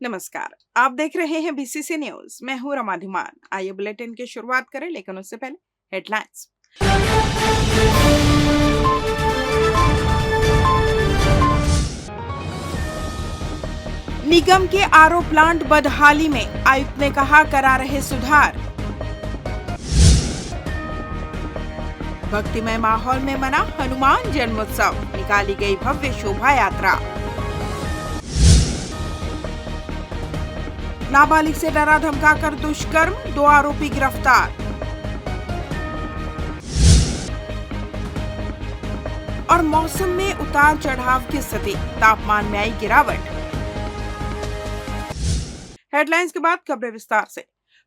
नमस्कार। आप देख रहे हैं बीसीसी न्यूज। मैं हूं रमा धीमान। आइए बुलेटिन की शुरुआत करें, लेकिन उससे पहले हेडलाइंस। निगम के आरओ प्लांट बदहाली में आयुक्त ने कहा करा रहे सुधार। भक्तिमय माहौल में मना हनुमान जन्मोत्सव, निकाली गई भव्य शोभा यात्रा। नाबालिग से डरा धमकाकर दुष्कर्म, 2 आरोपी गिरफ्तार। और मौसम में उतार चढ़ाव की स्थिति, तापमान में आई गिरावट। हेडलाइंस के बाद खबरें विस्तार से।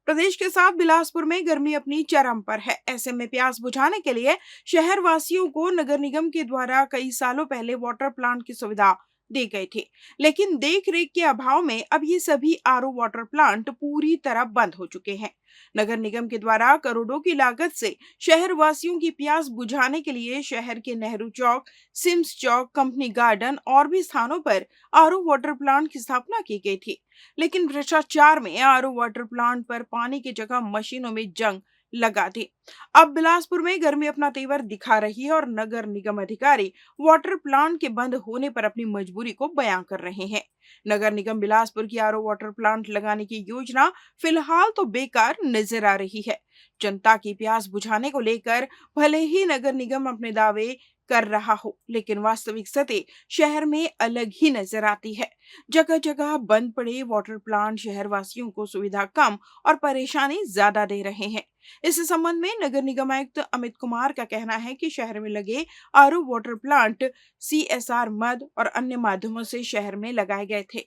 प्रदेश के साथ बिलासपुर में गर्मी अपनी चरम पर है। ऐसे में प्यास बुझाने के लिए शहर वासियों को नगर निगम के द्वारा कई सालों पहले वाटर प्लांट की सुविधा दी गई थी, लेकिन देख रेख के अभाव में अब ये सभी आरओ वाटर प्लांट पूरी तरह बंद हो चुके हैं। नगर निगम के द्वारा करोड़ों की लागत से शहर वासियों की प्यास बुझाने के लिए शहर के नेहरू चौक, सिम्स चौक, कंपनी गार्डन और भी स्थानों पर आरओ वाटर प्लांट की स्थापना की गई थी, लेकिन भ्रष्टाचार में आरओ वाटर प्लांट पर पानी की जगह मशीनों में जंग लगा दी। अब बिलासपुर में गर्मी अपना तेवर दिखा रही है और नगर निगम अधिकारी वाटर प्लांट के बंद होने पर अपनी मजबूरी को बयां कर रहे हैं। नगर निगम बिलासपुर की आरओ वाटर प्लांट लगाने की योजना फिलहाल तो बेकार नजर आ रही है। जनता की प्यास बुझाने को लेकर भले ही नगर निगम अपने दावे कर रहा हो, लेकिन वास्तविक स्थिति शहर में अलग ही नजर आती है। जगह जगह बंद पड़े वाटर प्लांट शहर वासियों को सुविधा कम और परेशानी ज्यादा दे रहे हैं। इस संबंध में नगर निगम आयुक्त अमित कुमार का कहना है कि शहर में लगे आरओ वाटर प्लांट सीएसआर मद और अन्य माध्यमों से शहर में लगाए गए थे।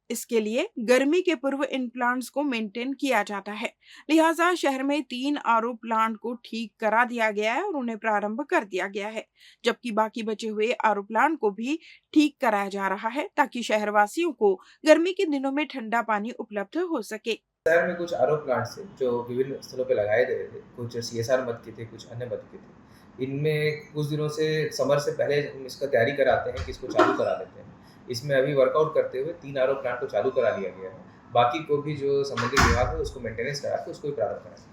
इसके लिए गर्मी के पूर्व इन प्लांट्स को मेंटेन किया जाता है, लिहाजा शहर में 3 आरओ प्लांट को ठीक करा दिया गया है और उन्हें प्रारंभ कर दिया गया है, जबकि बाकी बचे हुए आरओ प्लांट को भी ठीक कराया जा रहा है ताकि शहरवासियों को गर्मी के दिनों में ठंडा पानी उपलब्ध हो सके। शहर में कुछ आरओ प्लांट्स थे जो विभिन्न स्थलों पे लगाए गए थे। कुछ सीएसआर मद के थे, कुछ अन्य मद के थे। इनमें कुछ दिनों से समर से पहले हम इसका तैयारी कराते हैं कि इसको चालू करा देते हैं। इसमें अभी वर्कआउट करते हुए 3 आरओ प्लांट को चालू करा लिया गया है। बाकी को भी जो संबंधित विभाग है उसको मेंटेनेंस करा के उसको भी प्रारंभ कराएंगे।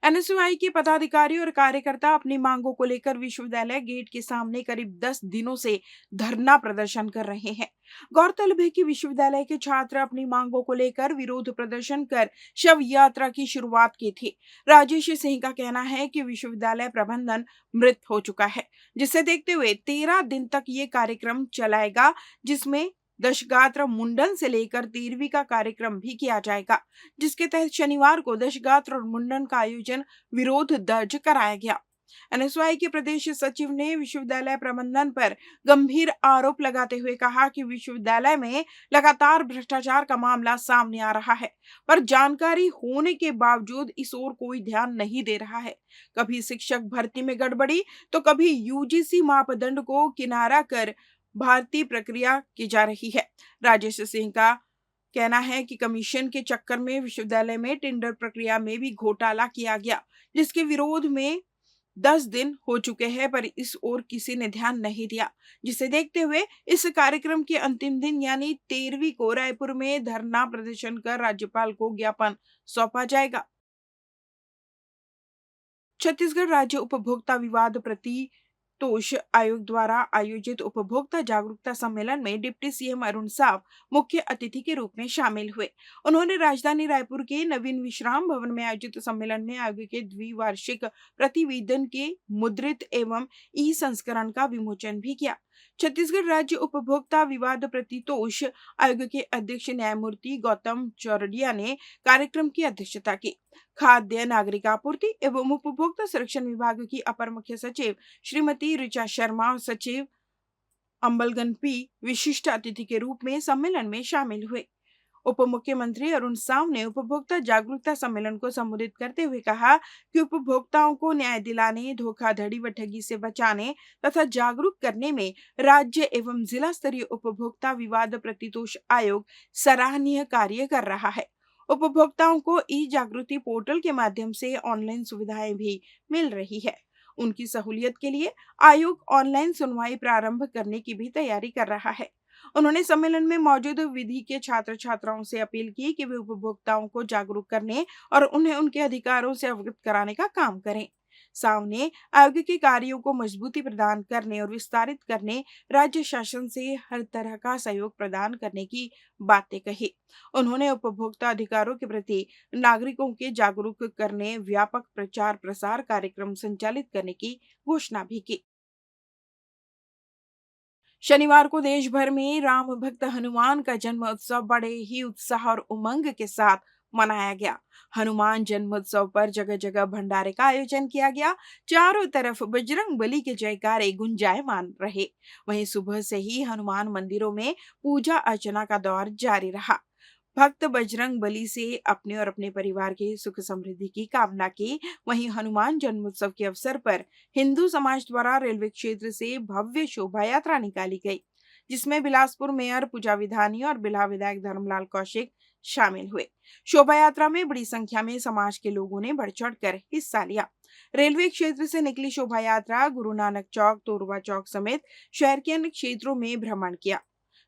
एनएसयूआई के पदाधिकारी और कार्यकर्ता अपनी मांगों को लेकर विश्वविद्यालय गेट के सामने करीब 10 दिनों से धरना प्रदर्शन कर रहे हैं। गौरतलब है कि विश्वविद्यालय के छात्र अपनी मांगों को लेकर विरोध प्रदर्शन कर शव यात्रा की शुरुआत की थी। राजेश सिंह का कहना है कि विश्वविद्यालय प्रबंधन मृत हो चुका है, जिसे देखते हुए 13 दिन तक ये कार्यक्रम चलाएगा, जिसमें दशगात्र मुंडन से लेकर 13वीं का कार्यक्रम भी किया जाएगा, जिसके तहत शनिवार को दशगात्र और मुंडन का आयोजन विरोध दर्ज कराया गया। एनएसयूआई के प्रदेश सचिव ने विश्वविद्यालय प्रबंधन पर गंभीर आरोप लगाते हुए कहा कि विश्वविद्यालय में लगातार भ्रष्टाचार का मामला सामने आ रहा है, पर जानकारी होने के बावजूद इस ओर कोई ध्यान नहीं दे रहा है। कभी शिक्षक भर्ती में गड़बड़ी तो कभी यूजीसी मापदंड को किनारा कर भारतीय प्रक्रिया की जा रही है। राजेश सिंह का कहना है कि कमीशन के चक्कर में विश्वविद्यालय में टेंडर प्रक्रिया में भी घोटाला किया गया, जिसके विरोध में 10 दिन हो चुके हैं, पर इस ओर किसी ने ध्यान नहीं दिया, जिसे देखते हुए इस कार्यक्रम के अंतिम दिन यानी 13वीं को रायपुर में धरना प्रदर्शन कर राज्यपाल को ज्ञापन सौंपा जाएगा। छत्तीसगढ़ राज्य उपभोक्ता विवाद प्रतितोष आयोग द्वारा आयोजित उपभोक्ता जागरूकता सम्मेलन में डिप्टी सीएम अरुण साव मुख्य अतिथि के रूप में शामिल हुए। उन्होंने राजधानी रायपुर के नवीन विश्राम भवन में आयोजित सम्मेलन में आयोग के द्विवार्षिक प्रतिवेदन के मुद्रित एवं ई संस्करण का विमोचन भी किया। छत्तीसगढ़ राज्य उपभोक्ता विवाद प्रतितोष आयोग के अध्यक्ष न्यायमूर्ति गौतम चौरडिया ने कार्यक्रम की अध्यक्षता की। खाद्य नागरिक आपूर्ति एवं उपभोक्ता संरक्षण विभाग की अपर मुख्य सचिव श्रीमती ऋचा शर्मा और सचिव अंबलगन पी विशिष्ट अतिथि के रूप में सम्मेलन में शामिल हुए। उप मुख्यमंत्री अरुण साव ने उपभोक्ता जागरूकता सम्मेलन को संबोधित करते हुए कहा कि उपभोक्ताओं को न्याय दिलाने, धोखाधड़ी व ठगी से बचाने तथा जागरूक करने में राज्य एवं जिला स्तरीय उपभोक्ता विवाद प्रतितोष आयोग सराहनीय कार्य कर रहा है। उपभोक्ताओं को ई जागृति पोर्टल के माध्यम से ऑनलाइन सुविधाएं भी मिल रही है। उनकी सहूलियत के लिए आयोग ऑनलाइन सुनवाई प्रारंभ करने की भी तैयारी कर रहा है। उन्होंने सम्मेलन में मौजूद विधि के छात्र छात्राओं से अपील की कि वे उपभोक्ताओं को जागरूक करने और उन्हें उनके अधिकारों से अवगत कराने का काम करें। साव ने आयोग के कार्यों को मजबूती प्रदान करने और विस्तारित करने, राज्य शासन से हर तरह का सहयोग प्रदान करने की बातें कही। उन्होंने उपभोक्ता अधिकारों के प्रति नागरिकों के जागरूक करने व्यापक प्रचार प्रसार कार्यक्रम संचालित करने की घोषणा भी की। शनिवार को देश भर में राम भक्त हनुमान का जन्म उत्सव बड़े ही उत्साह और उमंग के साथ मनाया गया। हनुमान जन्मोत्सव पर जगह जगह भंडारे का आयोजन किया गया। चारों तरफ बजरंग बली के जयकारे गुंजायमान रहे। वहीं सुबह से ही हनुमान मंदिरों में पूजा अर्चना का दौर जारी रहा। भक्त बजरंग बली से अपने और अपने परिवार की सुख समृद्धि की कामना की। वहीं हनुमान जन्मोत्सव के अवसर पर हिंदू समाज द्वारा रेलवे क्षेत्र से भव्य शोभा यात्रा निकाली गई, जिसमें बिलासपुर मेयर पूजा विधानी और बिल्हा विधायक धर्मलाल कौशिक शामिल हुए। शोभा यात्रा में बड़ी संख्या में समाज के लोगों ने बढ़ चढ़कर हिस्सा लिया। रेलवे क्षेत्र से निकली शोभा यात्रा गुरु नानक चौक, तोरवा चौक समेत शहर के अन्य क्षेत्रों में भ्रमण किया।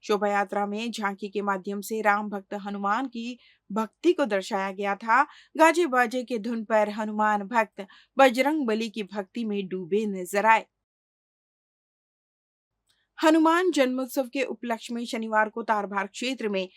शोभा यात्रा में झांकी के माध्यम से राम भक्त हनुमान की भक्ति को दर्शाया गया था। गाजे बाजे के धुन पर हनुमान भक्त बजरंग बली की भक्ति में डूबे नजर आए। हनुमान जन्मोत्सव के उपलक्ष्य में शनिवार को तारबहार क्षेत्र में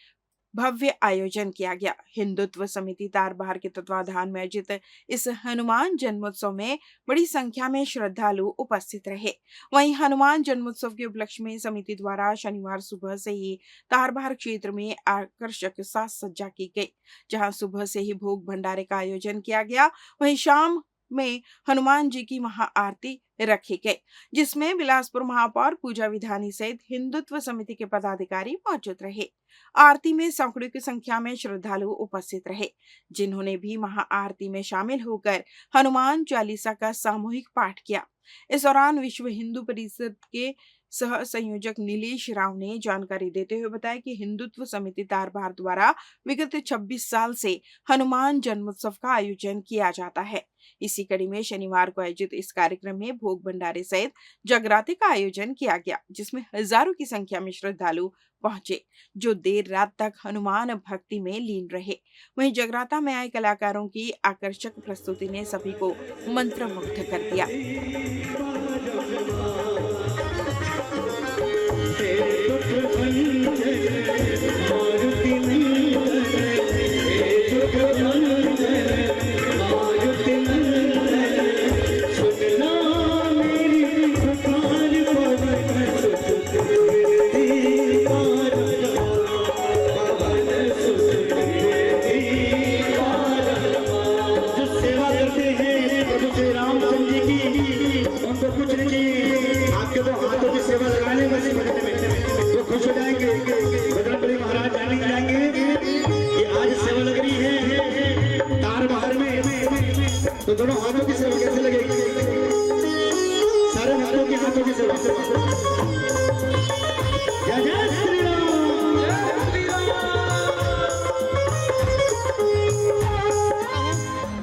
भव्य आयोजन किया गया। हिंदुत्व समिति तारबहार के तत्वाधान में आयोजित इस हनुमान जन्मोत्सव में बड़ी संख्या में श्रद्धालु उपस्थित रहे। वहीं हनुमान जन्मोत्सव के उपलक्ष्य में समिति द्वारा शनिवार सुबह से ही तारबहार क्षेत्र में आकर्षक साज सज्जा की गई, जहां सुबह से ही भोग भंडारे का आयोजन किया गया। वहीं शाम में हनुमान जी की महाआरती रखी गई, जिसमें बिलासपुर महापौर पूजा विधानी सहित हिंदुत्व समिति के पदाधिकारी मौजूद रहे। आरती में सैकड़ों की संख्या में श्रद्धालु उपस्थित रहे, जिन्होंने भी महाआरती में शामिल होकर हनुमान चालीसा का सामूहिक पाठ किया। इस दौरान विश्व हिंदू परिषद के सह संयोजक नीलेश राव ने जानकारी देते हुए बताया कि हिंदुत्व समिति तारबहार द्वारा विगत 26 साल से हनुमान जन्मोत्सव का आयोजन किया जाता है। इसी कड़ी में शनिवार को आयोजित इस कार्यक्रम में भोग भंडारे सहित जगराते का आयोजन किया गया, जिसमें हजारों की संख्या में श्रद्धालु पहुंचे, जो देर रात तक हनुमान भक्ति में लीन रहे। वहीं जगराता में आए कलाकारों की आकर्षक प्रस्तुति ने सभी को मंत्रमुग्ध कर दिया। तो दोनों हाथों की सेवा कैसे लगेगी? सारे हाथों की सेवा। जय जय श्री राम।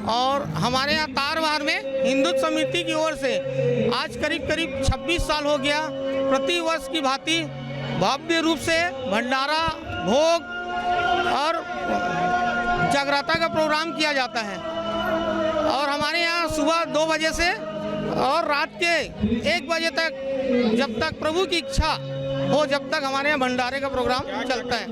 और हमारे यहाँ तारबहार में हिंदुत्व समिति की ओर से आज करीब 26 साल हो गया प्रति वर्ष की भांति भव्य रूप से भंडारा, भोग और जागराता का प्रोग्राम किया जाता है। और हमारे यहाँ सुबह 2 बजे से और रात के 1 बजे तक, जब तक प्रभु की इच्छा हो, जब तक हमारे यहाँ भंडारे का प्रोग्राम चलता है।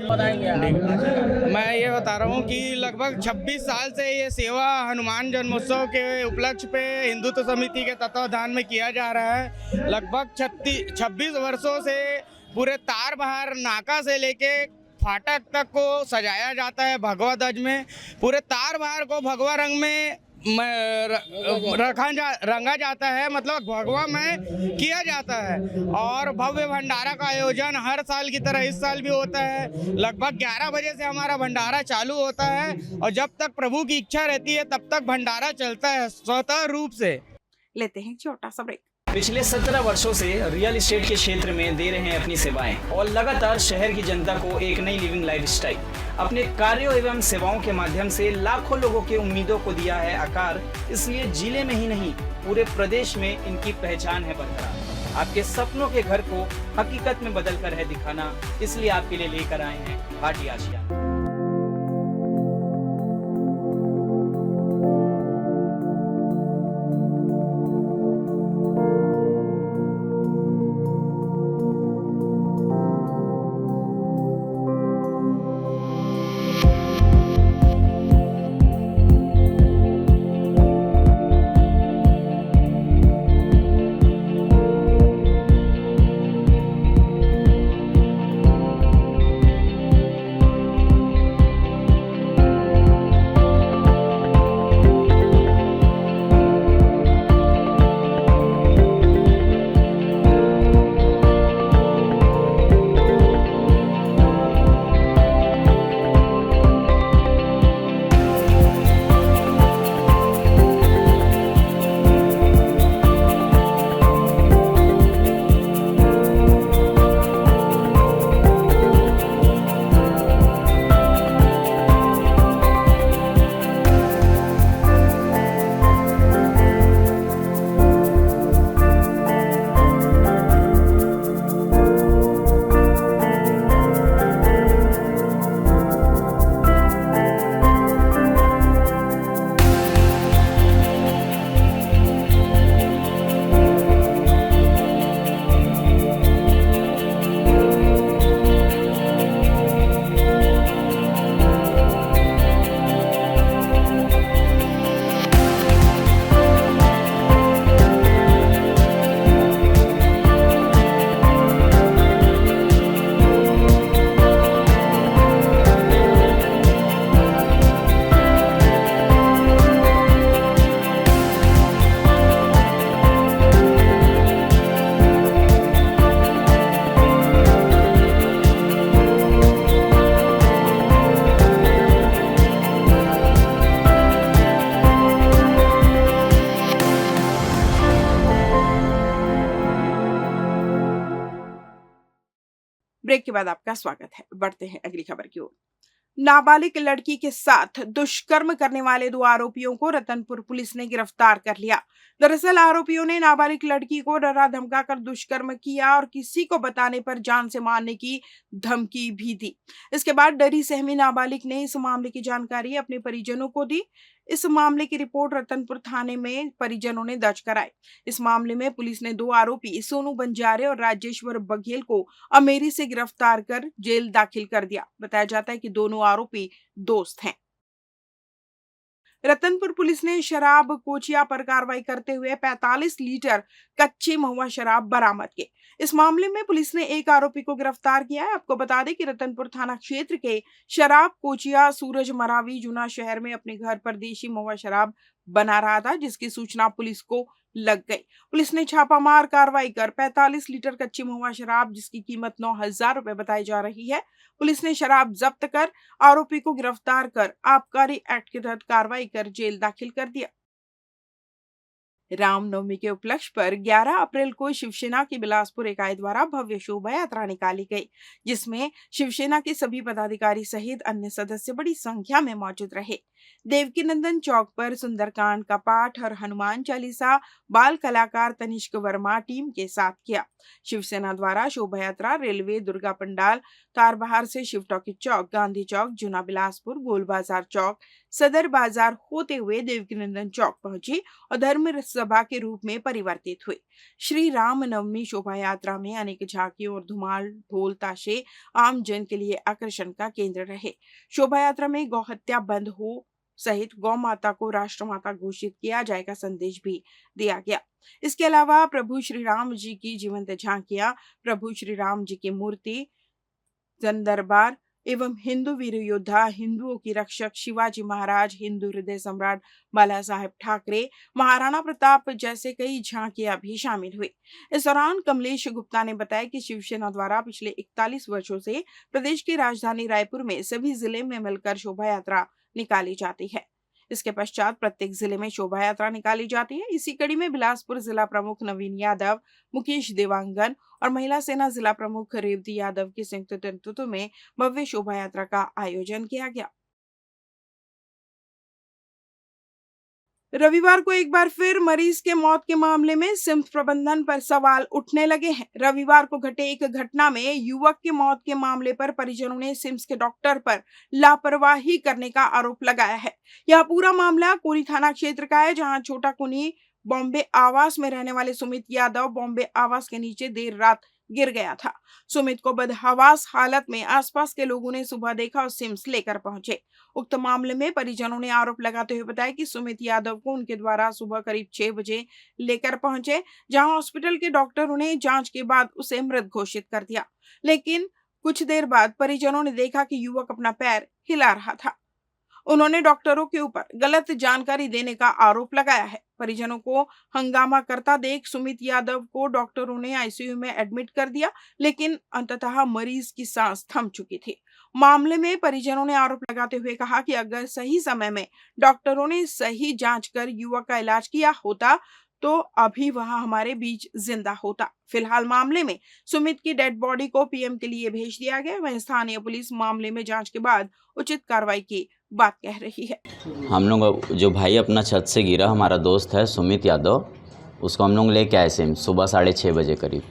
मैं ये बता रहा हूँ कि लगभग 26 साल से ये सेवा हनुमान जन्मोत्सव के उपलक्ष्य पे हिंदुत्व समिति के तत्वाधान में किया जा रहा है। लगभग 26 वर्षों से पूरे तारबहार नाका से लेके फाटक तक को सजाया जाता है भगवा ध्वज में। पूरे तारबहार को भगवा रंग में रंगा जाता है, मतलब भगवा में किया जाता है। और भव्य भंडारा का आयोजन हर साल की तरह इस साल भी होता है। लगभग 11 बजे से हमारा भंडारा चालू होता है और जब तक प्रभु की इच्छा रहती है तब तक भंडारा चलता है स्वतः रूप से। लेते हैं छोटा सा ब्रेक। पिछले 17 वर्षों से रियल एस्टेट के क्षेत्र में दे रहे हैं अपनी सेवाएं और लगातार शहर की जनता को एक नई लिविंग लाइफस्टाइल। अपने कार्यों एवं सेवाओं के माध्यम से लाखों लोगों की उम्मीदों को दिया है आकार। इसलिए जिले में ही नहीं पूरे प्रदेश में इनकी पहचान है बरकरार। आपके सपनों के घर को हकीकत में बदल कर है दिखाना, इसलिए आपके लिए लेकर आए हैं भाटी आशिया। ब्रेक के बाद आपका स्वागत है। बढ़ते हैं अगली खबर की ओर। नाबालिग लड़की के साथ दुष्कर्म करने वाले 2 आरोपियों को रतनपुर पुलिस ने गिरफ्तार कर लिया। दरअसल आरोपियों ने नाबालिग लड़की को डरा धमकाकर दुष्कर्म किया और किसी को बताने पर जान से मारने की धमकी भी दी। इसके बाद डरी सहमी नाबालिग ने इस मामले की जानकारी अपने परिजनों को दी। इस मामले की रिपोर्ट रतनपुर थाने में परिजनों ने दर्ज कराई। इस मामले में पुलिस ने 2 आरोपी सोनू बंजारे और राजेश्वर बघेल को अमेरी से गिरफ्तार कर जेल दाखिल कर दिया। बताया जाता है कि दोनों आरोपी दोस्त हैं। रतनपुर पुलिस ने शराब कोचिया पर कार्रवाई करते हुए 45 लीटर कच्ची महुआ शराब बरामद की। इस मामले में पुलिस ने एक आरोपी को गिरफ्तार किया है। आपको बता दें कि रतनपुर थाना क्षेत्र के शराब कोचिया सूरज मरावी जूना शहर में अपने घर पर देशी महुआ शराब बना रहा था, जिसकी सूचना पुलिस को लग गई। पुलिस ने छापामार कार्रवाई कर 45 लीटर कच्ची महुआ शराब, जिसकी कीमत 9,000 रुपए बताई जा रही है, पुलिस ने शराब जब्त कर आरोपी को गिरफ्तार कर आबकारी एक्ट के तहत कार्रवाई कर जेल दाखिल कर दिया। रामनवमी के उपलक्ष्य पर 11 अप्रैल को शिवसेना की बिलासपुर इकाई द्वारा भव्य शोभा यात्रा निकाली गई, जिसमें शिवसेना के सभी पदाधिकारी सहित अन्य सदस्य बड़ी संख्या में मौजूद रहे। देवकीनंदन चौक पर सुंदरकांड का पाठ और हनुमान चालीसा बाल कलाकार तनिष्क वर्मा टीम के साथ किया। शिवसेना द्वारा शोभा यात्रा रेलवे दुर्गा पंडाल तारबहार से शिव टॉकीज चौक, गांधी चौक, जूना बिलासपुर, गोल बाजार चौक, सदर बाजार होते हुए देवकीनंदन चौक पहुंची और धर्म सभा के रूप में परिवर्तित हुई। श्री रामनवमी शोभा यात्रा में अनेक झांकियों और धुमाल ढोल ताशे आम जन के लिए आकर्षण का केंद्र रहे। शोभा यात्रा में गौ हत्या बंद हो सहित गौ माता को राष्ट्रमाता घोषित किया जाएगा संदेश भी दिया गया। इसके अलावा प्रभु श्री राम जी की जीवंत झांकियां, प्रभु श्री राम जी की मूर्ति, जन दरबार, एवं हिंदू वीर योद्धा, हिंदुओं की रक्षक शिवाजी महाराज, हिंदू हृदय सम्राट बाला साहेब ठाकरे, महाराणा प्रताप जैसे कई झांकियां भी शामिल हुई। इस दौरान कमलेश गुप्ता ने बताया कि शिवसेना द्वारा पिछले 41 वर्षों से प्रदेश की राजधानी रायपुर में सभी जिले में मिलकर शोभा यात्रा निकाली जाती है। इसके पश्चात प्रत्येक जिले में शोभा यात्रा निकाली जाती है। इसी कड़ी में बिलासपुर जिला प्रमुख नवीन यादव, मुकेश देवांगन और महिला सेना जिला प्रमुख रेवती यादव के संयुक्त नेतृत्व में भव्य शोभा यात्रा का आयोजन किया गया। रविवार को एक बार फिर मरीज के मौत के मामले में सिम्स प्रबंधन पर सवाल उठने लगे हैं। रविवार को घटे एक घटना में युवक की मौत के मामले पर परिजनों ने सिम्स के डॉक्टर पर लापरवाही करने का आरोप लगाया है। यह पूरा मामला कोनी थाना क्षेत्र का है, जहां छोटा कोनी बॉम्बे आवास में रहने वाले सुमित यादव बॉम्बे आवास के नीचे देर रात गिर गया था। सुमित को बदहवास हालत में आसपास के लोगों ने सुबह देखा और सिम्स लेकर पहुंचे। उक्त मामले में परिजनों ने आरोप लगाते हुए बताया कि सुमित यादव को उनके द्वारा सुबह करीब 6 बजे लेकर पहुंचे, जहां हॉस्पिटल के डॉक्टरों ने जांच के बाद उसे मृत घोषित कर दिया। लेकिन कुछ देर बाद परिजनों ने देखा कि युवक अपना पैर हिला रहा था। उन्होंने डॉक्टरों के ऊपर गलत जानकारी देने का आरोप लगाया है। परिजनों को हंगामा करता देख सुमित यादव को डॉक्टरों ने आईसीयू में एडमिट कर दिया, लेकिन अंततः मरीज की सांस थम चुकी थी। मामले में परिजनों ने आरोप लगाते हुए कहा कि अगर सही समय में डॉक्टरों ने सही जांच कर युवक का इलाज किया होता तो अभी वह हमारे बीच जिंदा होता। फिलहाल मामले में सुमित की डेड बॉडी को पीएम के लिए भेज दिया गया। वहीं स्थानीय पुलिस मामले में जांच के बाद उचित कार्रवाई की बात कह रही है। हम लोग जो भाई अपना छत से गिरा, हमारा दोस्त है सुमित यादव, उसको हम लोग लेके आए सिम्स सुबह 6:30 बजे करीब।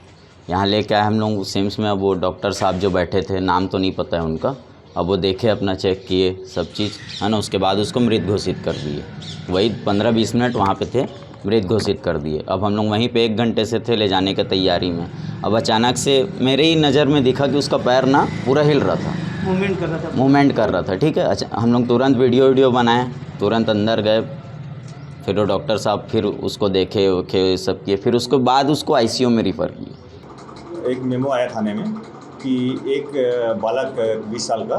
यहाँ लेके आए हम लोग सिम्स में। अब वो डॉक्टर साहब जो बैठे थे, नाम तो नहीं पता है उनका, अब वो देखे, अपना चेक किए सब चीज़, है ना। उसके बाद उसको मृत घोषित कर दिए। वही 15-20 मिनट वहाँ पे थे, मृत घोषित कर दिए। अब हम लोग वहीं पे 1 घंटे से थे ले जाने की तैयारी में। अब अचानक से मेरे ही नज़र में दिखा कि उसका पैर ना पूरा हिल रहा था, मूवमेंट कर रहा था। ठीक है, अच्छा, हम लोग तुरंत वीडियो बनाए, तुरंत अंदर गए। फिर वो डॉक्टर साहब फिर उसको देखे सब किए, फिर उसके बाद उसको आईसीयू में रिफ़र किए। एक मेमो आया थाने में कि एक बालक 20 साल का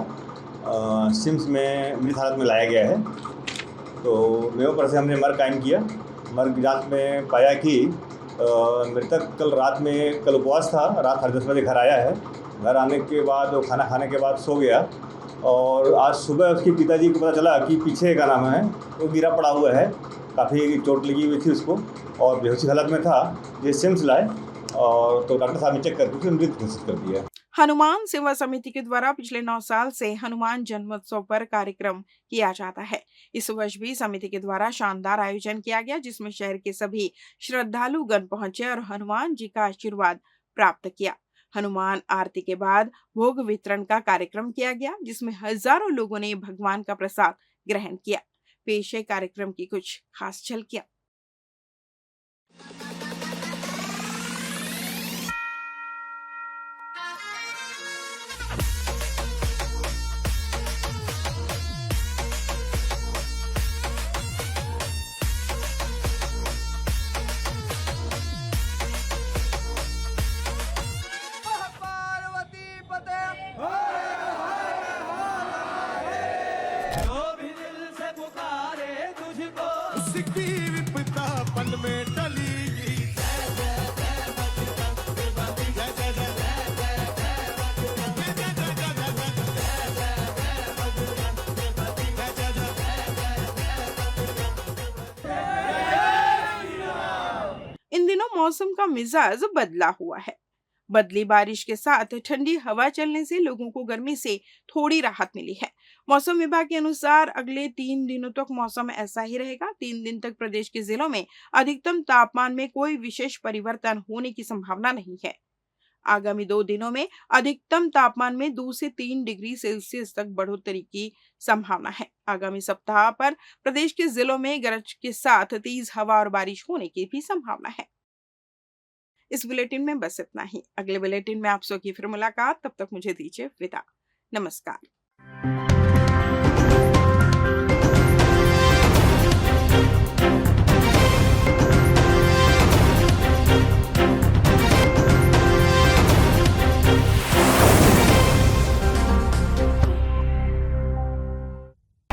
सिम्स में मृत हालत में लाया गया है। तो मेमो पर से हमने मर्ग कायम किया। मर्ग जांच में पाया कि मृतक कल उपवास था, रात 10:30 बजे घर आया है। घर आने के बाद वो खाना खाने के बाद सो गया और आज सुबह उसके पिताजी को पता चला कि पीछे का नाम है वो गिरा पड़ा हुआ है, काफ़ी चोट लगी हुई थी उसको और बेहोशी हालत में था। ये सिम्स लाए और तो डॉक्टर साहब ने चेक करके उसे मृत घोषित कर दिया। हनुमान सेवा समिति के द्वारा पिछले 9 साल से हनुमान जन्मोत्सव पर कार्यक्रम किया जाता है। इस वर्ष भी समिति के द्वारा शानदार आयोजन किया गया, जिसमें शहर के सभी श्रद्धालुगण पहुंचे और हनुमान जी का आशीर्वाद प्राप्त किया। हनुमान आरती के बाद भोग वितरण का कार्यक्रम किया गया, जिसमें हजारों लोगों ने भगवान का प्रसाद ग्रहण किया। पेश है कार्यक्रम की कुछ खास झलकियां। इन दिनों मौसम का मिजाज बदला हुआ है। बदली बारिश के साथ ठंडी हवा चलने से लोगों को गर्मी से थोड़ी राहत मिली है। मौसम विभाग के अनुसार अगले 3 दिनों तक मौसम ऐसा ही रहेगा। 3 दिन तक प्रदेश के जिलों में अधिकतम तापमान में कोई विशेष परिवर्तन होने की संभावना नहीं है। आगामी 2 दिनों में अधिकतम तापमान में 2 से 3 डिग्री सेल्सियस तक बढ़ोतरी की संभावना है। आगामी सप्ताह पर प्रदेश के जिलों में गरज के साथ तेज हवा और बारिश होने की भी संभावना है। इस बुलेटिन में बस इतना ही। अगले बुलेटिन में आप सबकी फिर मुलाकात, तब तक मुझे दीजिए विदा। नमस्कार।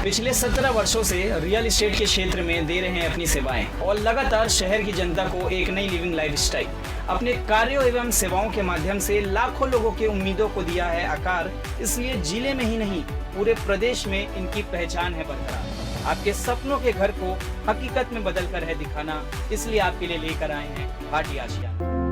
पिछले 17 वर्षों से रियल एस्टेट के क्षेत्र में दे रहे हैं अपनी सेवाएं और लगातार शहर की जनता को एक नई लिविंग लाइफस्टाइल। अपने कार्यों एवं सेवाओं के माध्यम से लाखों लोगों की उम्मीदों को दिया है आकार। इसलिए जिले में ही नहीं पूरे प्रदेश में इनकी पहचान है बरकरार। आपके सपनों के घर को हकीकत में बदल कर है दिखाना, इसलिए आपके लिए लेकर आए हैं भाटी आशिया।